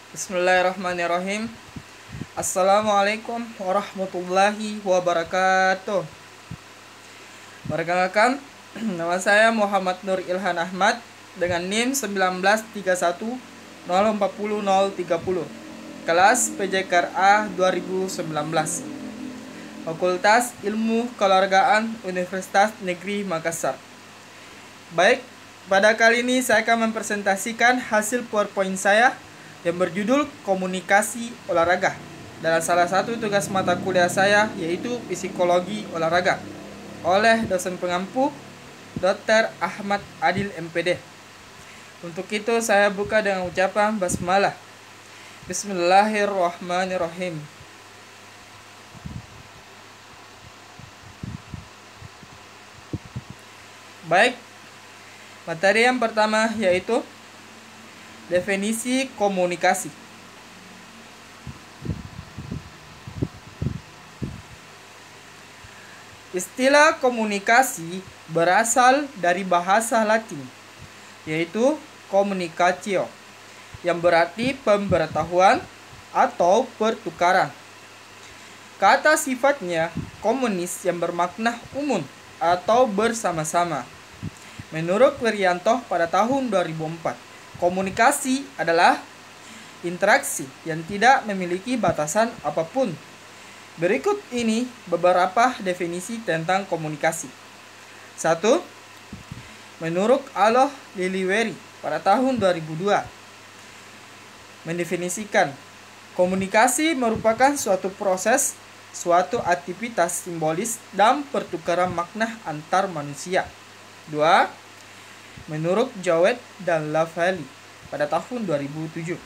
Bismillahirrahmanirrahim. Assalamualaikum warahmatullahi wabarakatuh. Perkenalkan, nama saya Muhammad Nur Ilhan Ahmad dengan NIM 1931040030. Kelas PJKRA 2019. Fakultas Ilmu Keluargaan Universitas Negeri Makassar. Baik, pada kali ini saya akan mempresentasikan hasil PowerPoint saya yang berjudul Komunikasi Olahraga dalam salah satu tugas mata kuliah saya, yaitu Psikologi Olahraga, oleh dosen pengampu Dr. Ahmad Adil MPD. Untuk itu saya buka dengan ucapan basmalah. Bismillahirrahmanirrahim. Baik, materi yang pertama yaitu definisi komunikasi. Istilah komunikasi berasal dari bahasa Latin, yaitu communicatio, yang berarti pemberitahuan atau pertukaran. Kata sifatnya komunis yang bermakna umum atau bersama-sama. Menurut Wirianto pada tahun 2004, komunikasi adalah interaksi yang tidak memiliki batasan apapun. Berikut ini beberapa definisi tentang komunikasi. 1. Menurut Aloh Liliweri pada tahun 2002, mendefinisikan komunikasi merupakan suatu proses, suatu aktivitas simbolis dan pertukaran makna antar manusia. 2. Menurut Jowett dan Lavallee pada tahun 2007,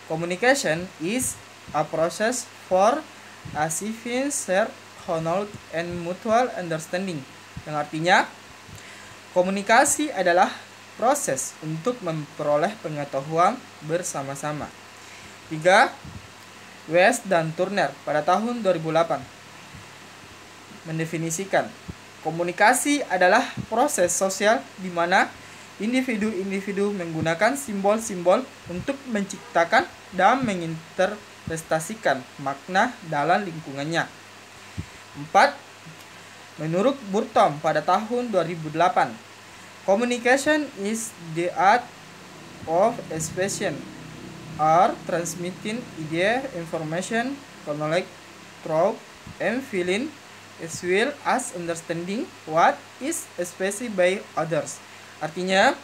communication is a process for achieving shared knowledge and mutual understanding, yang artinya komunikasi adalah proses untuk memperoleh pengetahuan bersama-sama. 3. West dan Turner pada tahun 2008 mendefinisikan komunikasi adalah proses sosial di mana individu-individu menggunakan simbol-simbol untuk menciptakan dan menginterpretasikan makna dalam lingkungannya. 4. Menurut Burton pada tahun 2008, communication is the art of expression or transmitting idea, information, knowledge, thought, and feeling as well as understanding what is expressed by others. Artinya,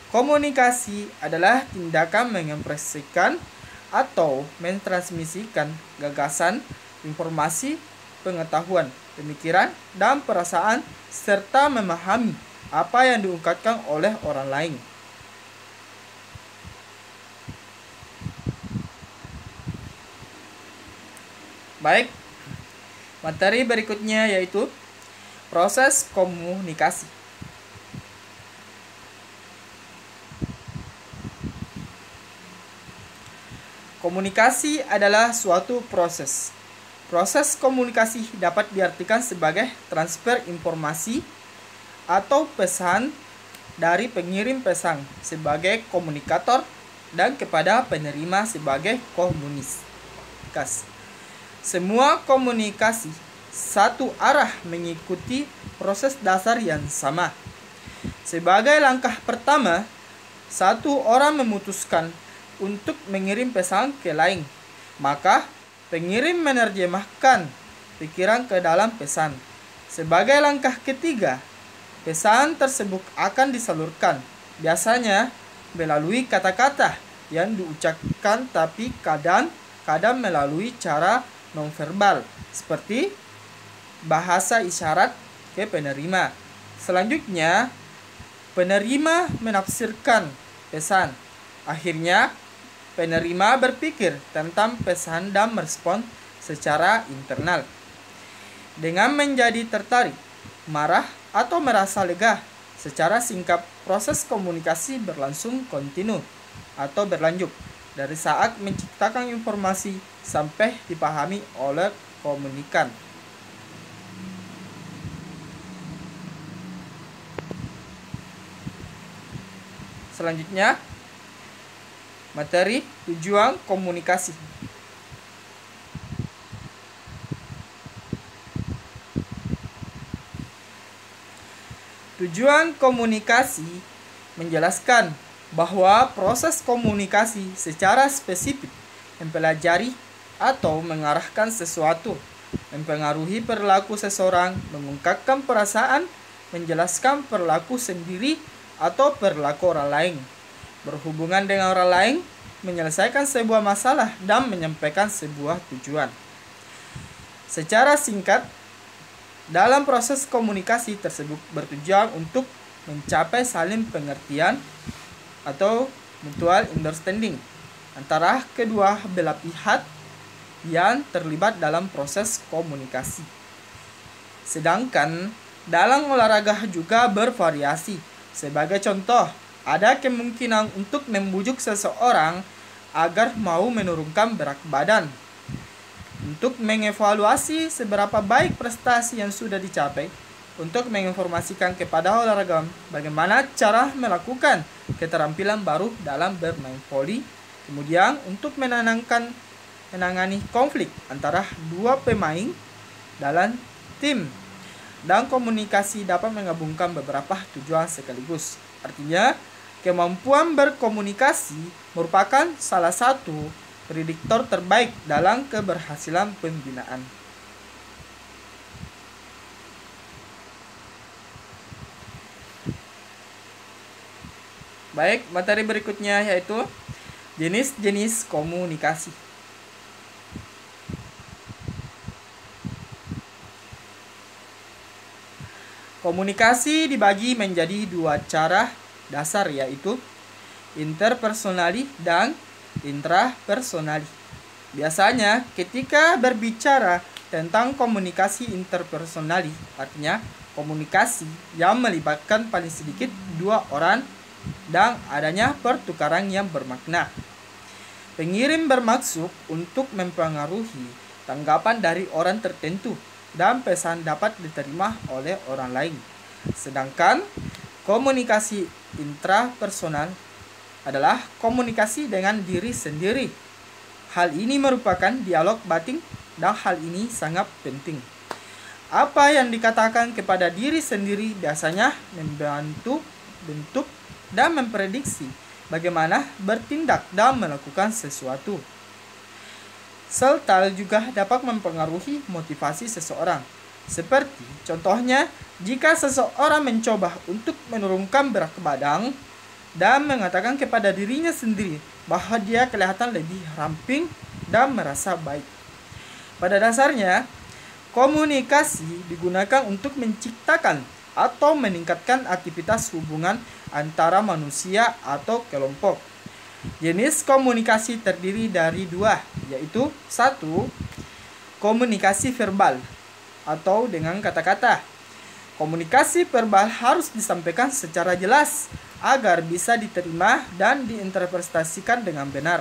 komunikasi adalah tindakan mengekspresikan atau mentransmisikan gagasan, informasi, pengetahuan, pemikiran, dan perasaan, serta memahami apa yang diungkapkan oleh orang lain. Baik, materi berikutnya yaitu proses komunikasi. Komunikasi adalah suatu proses. Proses komunikasi dapat diartikan sebagai transfer informasi atau pesan dari pengirim pesan sebagai komunikator dan kepada penerima sebagai komunikas. Semua komunikasi satu arah mengikuti proses dasar yang sama. Sebagai langkah pertama, satu orang memutuskan untuk mengirim pesan ke lain, maka pengirim menerjemahkan pikiran ke dalam pesan. Sebagai langkah ketiga, pesan tersebut akan disalurkan, biasanya melalui kata-kata yang diucapkan, tapi kadang melalui cara nonverbal seperti bahasa isyarat ke penerima. Selanjutnya, penerima menafsirkan pesan. Akhirnya, penerima berpikir tentang pesan dan merespon secara internal. Dengan menjadi tertarik, marah, atau merasa lega, secara singkat proses komunikasi berlangsung kontinu atau berlanjut dari saat menciptakan informasi sampai dipahami oleh komunikan. Selanjutnya, Materi tujuan komunikasi. Tujuan komunikasi menjelaskan bahwa proses komunikasi secara spesifik mempelajari atau mengarahkan sesuatu, mempengaruhi perilaku seseorang, mengungkapkan perasaan, menjelaskan perilaku sendiri atau perilaku orang lain, berhubungan dengan orang lain, menyelesaikan sebuah masalah, dan menyampaikan sebuah tujuan. Secara singkat, dalam proses komunikasi tersebut bertujuan untuk mencapai saling pengertian atau mutual understanding antara kedua belah pihak yang terlibat dalam proses komunikasi. Sedangkan dalam olahraga juga bervariasi. Sebagai contoh, ada kemungkinan untuk membujuk seseorang agar mau menurunkan berat badan. Untuk mengevaluasi seberapa baik prestasi yang sudah dicapai, untuk menginformasikan kepada olahraga bagaimana cara melakukan keterampilan baru dalam bermain voli, kemudian untuk menangani konflik antara dua pemain dalam tim, dan komunikasi dapat menggabungkan beberapa tujuan sekaligus. Artinya, kemampuan berkomunikasi merupakan salah satu prediktor terbaik dalam keberhasilan pembinaan. Baik, materi berikutnya yaitu jenis-jenis komunikasi. Komunikasi dibagi menjadi dua cara dasar, yaitu interpersonali dan intrapersonali. Biasanya ketika berbicara tentang komunikasi interpersonali, artinya komunikasi yang melibatkan paling sedikit dua orang dan adanya pertukaran yang bermakna. Pengirim bermaksud untuk mempengaruhi tanggapan dari orang tertentu dan pesan dapat diterima oleh orang lain. Sedangkan komunikasi intrapersonal adalah komunikasi dengan diri sendiri. Hal ini merupakan dialog batin dan hal ini sangat penting. Apa yang dikatakan kepada diri sendiri biasanya membantu bentuk dan memprediksi bagaimana bertindak dan melakukan sesuatu. Serta juga dapat mempengaruhi motivasi seseorang. Seperti contohnya, jika seseorang mencoba untuk menurunkan berat badan dan mengatakan kepada dirinya sendiri bahwa dia kelihatan lebih ramping dan merasa baik. Pada dasarnya, komunikasi digunakan untuk menciptakan atau meningkatkan aktivitas hubungan antara manusia atau kelompok. Jenis komunikasi terdiri dari dua, yaitu satu, komunikasi verbal atau dengan kata-kata. Komunikasi verbal harus disampaikan secara jelas agar bisa diterima dan diinterpretasikan dengan benar.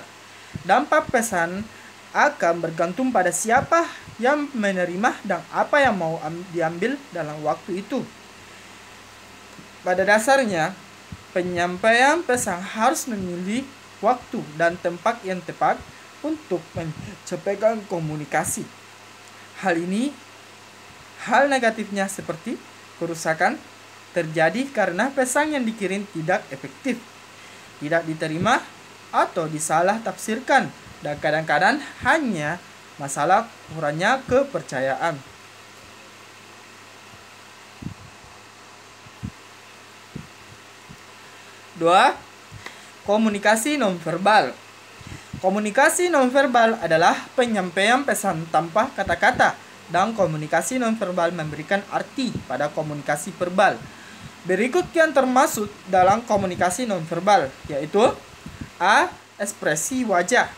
Dampak pesan akan bergantung pada siapa yang menerima dan apa yang mau diambil dalam waktu itu. Pada dasarnya, penyampaian pesan harus memilih waktu dan tempat yang tepat untuk menyampaikan komunikasi. Hal negatifnya seperti kerusakan terjadi karena pesan yang dikirim tidak efektif, tidak diterima, atau disalah tafsirkan, dan kadang-kadang hanya masalah kurangnya kepercayaan. Dua, komunikasi nonverbal. Komunikasi nonverbal adalah penyampaian pesan tanpa kata-kata, dan komunikasi nonverbal memberikan arti pada komunikasi verbal. Berikut yang termasuk dalam komunikasi nonverbal, yaitu A. Ekspresi wajah.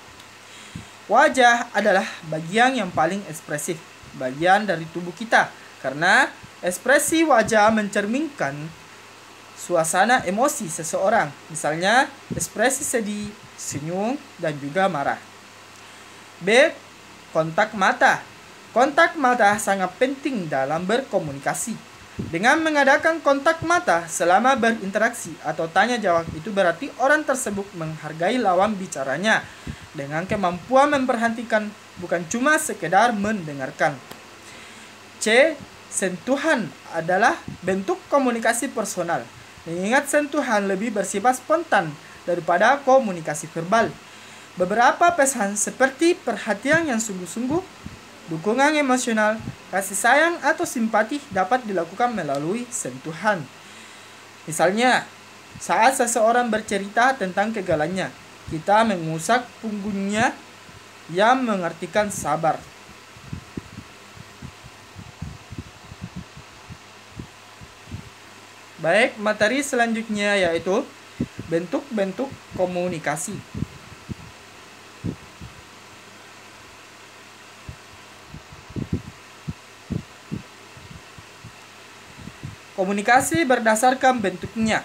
Wajah adalah bagian yang paling ekspresif, bagian dari tubuh kita, karena ekspresi wajah mencerminkan suasana emosi seseorang, misalnya ekspresi sedih, senyum, dan juga marah. B. Kontak mata. Kontak mata sangat penting dalam berkomunikasi. Dengan mengadakan kontak mata selama berinteraksi atau tanya jawab, itu berarti orang tersebut menghargai lawan bicaranya dengan kemampuan memperhatikan, bukan cuma sekedar mendengarkan. C. Sentuhan adalah bentuk komunikasi personal. Mengingat sentuhan lebih bersifat spontan daripada komunikasi verbal. Beberapa pesan seperti perhatian yang sungguh-sungguh, dukungan emosional, kasih sayang atau simpati dapat dilakukan melalui sentuhan. Misalnya, saat seseorang bercerita tentang kegagalannya, kita mengusap punggungnya yang mengartikan sabar. Baik, materi selanjutnya yaitu bentuk-bentuk komunikasi. Komunikasi berdasarkan bentuknya.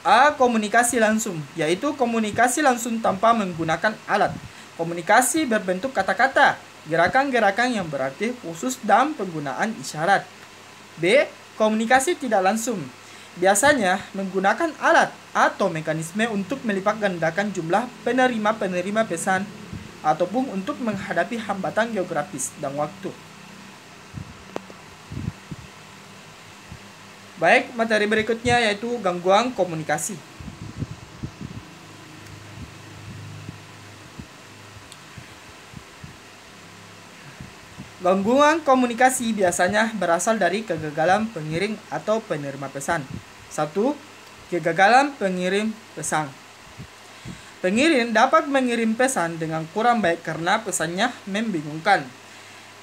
A. Komunikasi langsung, yaitu komunikasi langsung tanpa menggunakan alat. Komunikasi berbentuk kata-kata, gerakan-gerakan yang berarti khusus dan penggunaan isyarat. B. Komunikasi tidak langsung, biasanya menggunakan alat atau mekanisme untuk melipat gandakan jumlah penerima-penerima pesan ataupun untuk menghadapi hambatan geografis dan waktu. Baik, materi berikutnya yaitu gangguan komunikasi. Gangguan komunikasi biasanya berasal dari kegagalan pengirim atau penerima pesan. 1. Kegagalan pengirim pesan. Pengirim dapat mengirim pesan dengan kurang baik karena pesannya membingungkan.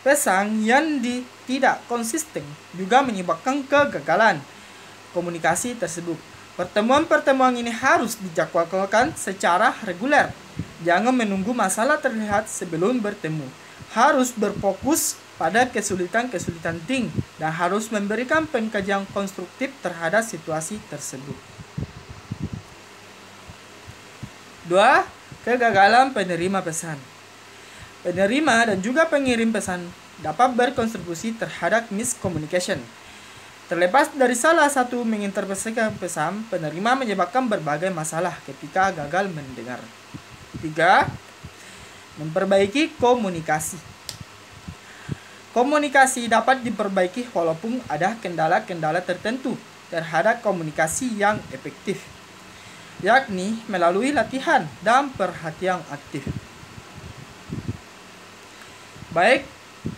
Pesan yang tidak konsisten juga menyebabkan kegagalan komunikasi tersebut. Pertemuan-pertemuan ini harus dijadwalkan secara reguler. Jangan menunggu masalah terlihat sebelum bertemu. Harus berfokus pada kesulitan-kesulitan ting dan harus memberikan pengkajian konstruktif terhadap situasi tersebut. 2. Kegagalan penerima pesan. Penerima dan juga pengirim pesan dapat berkontribusi terhadap miscommunication. Terlepas dari salah satu menginterpretasikan pesan, penerima menyebabkan berbagai masalah ketika gagal mendengar. 3. Memperbaiki komunikasi. Komunikasi dapat diperbaiki walaupun ada kendala-kendala tertentu terhadap komunikasi yang efektif, yakni melalui latihan dan perhatian aktif. Baik,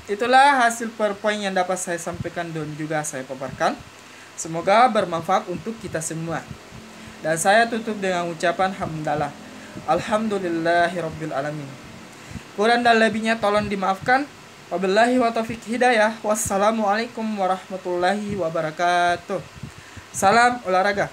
itulah hasil PowerPoint yang dapat saya sampaikan dan juga saya paparkan. Semoga bermanfaat untuk kita semua. Dan saya tutup dengan ucapan hamdalah. Alhamdulillahirabbil alamin. Kurang dan lebihnya tolong dimaafkan. Wabillahi wa taufiq hidayah. Wassalamualaikum warahmatullahi wabarakatuh. Salam olahraga.